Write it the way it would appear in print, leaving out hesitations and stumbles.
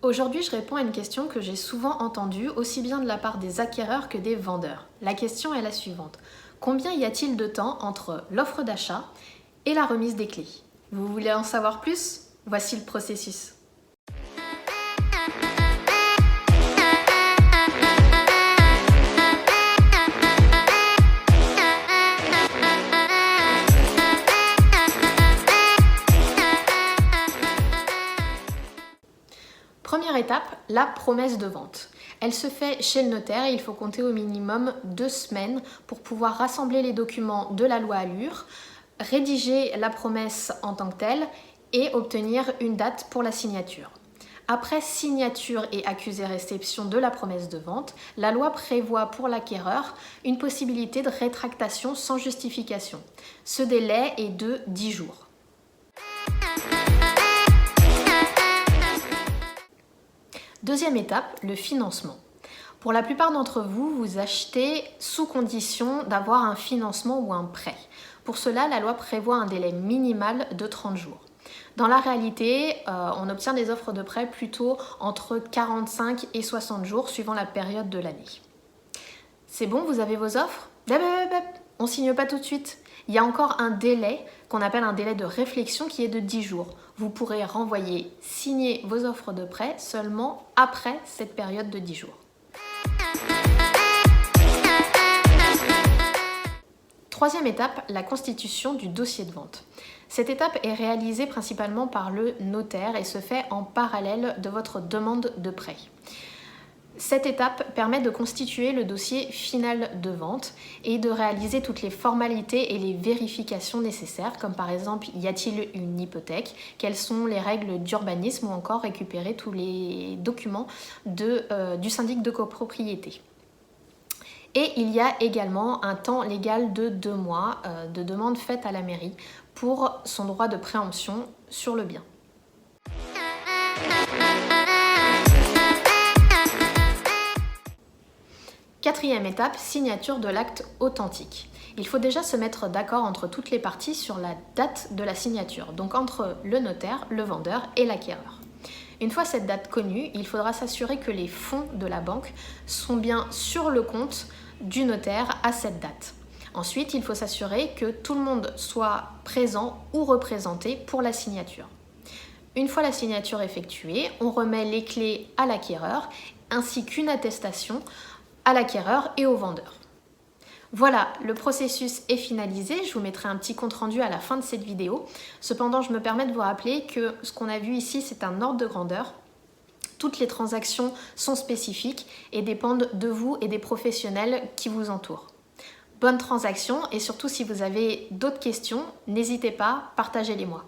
Aujourd'hui, je réponds à une question que j'ai souvent entendue, aussi bien de la part des acquéreurs que des vendeurs. La question est la suivante. Combien y a-t-il de temps entre l'offre d'achat et la remise des clés? Vous voulez en savoir plus? Voici le processus. Première étape, la promesse de vente. Elle se fait chez le notaire et il faut compter au minimum 2 semaines pour pouvoir rassembler les documents de la loi Allure, rédiger la promesse en tant que telle et obtenir une date pour la signature. Après signature et accusé-réception de la promesse de vente, la loi prévoit pour l'acquéreur une possibilité de rétractation sans justification. Ce délai est de 10 jours. Deuxième étape, le financement. Pour la plupart d'entre vous, vous achetez sous condition d'avoir un financement ou un prêt. Pour cela, la loi prévoit un délai minimal de 30 jours. Dans la réalité, on obtient des offres de prêt plutôt entre 45 et 60 jours suivant la période de l'année. C'est bon, vous avez vos offres? On ne signe pas tout de suite. Il y a encore un délai qu'on appelle un délai de réflexion qui est de 10 jours. Vous pourrez renvoyer, signer vos offres de prêt seulement après cette période de 10 jours. Troisième étape, la constitution du dossier de vente. Cette étape est réalisée principalement par le notaire et se fait en parallèle de votre demande de prêt. Cette étape permet de constituer le dossier final de vente et de réaliser toutes les formalités et les vérifications nécessaires, comme par exemple, y a-t-il une hypothèque, quelles sont les règles d'urbanisme ou encore récupérer tous les documents du syndic de copropriété. Et il y a également un temps légal de 2 mois de demande faite à la mairie pour son droit de préemption sur le bien. Quatrième étape, signature de l'acte authentique. Il faut déjà se mettre d'accord entre toutes les parties sur la date de la signature, donc entre le notaire, le vendeur et l'acquéreur. Une fois cette date connue, il faudra s'assurer que les fonds de la banque sont bien sur le compte du notaire à cette date. Ensuite, il faut s'assurer que tout le monde soit présent ou représenté pour la signature. Une fois la signature effectuée, on remet les clés à l'acquéreur ainsi qu'une attestation à l'acquéreur et au vendeur. Voilà, le processus est finalisé. Je vous mettrai un petit compte-rendu à la fin de cette vidéo. Cependant, je me permets de vous rappeler que ce qu'on a vu ici, c'est un ordre de grandeur. Toutes les transactions sont spécifiques et dépendent de vous et des professionnels qui vous entourent. Bonne transaction et surtout, si vous avez d'autres questions, n'hésitez pas, partagez-les moi.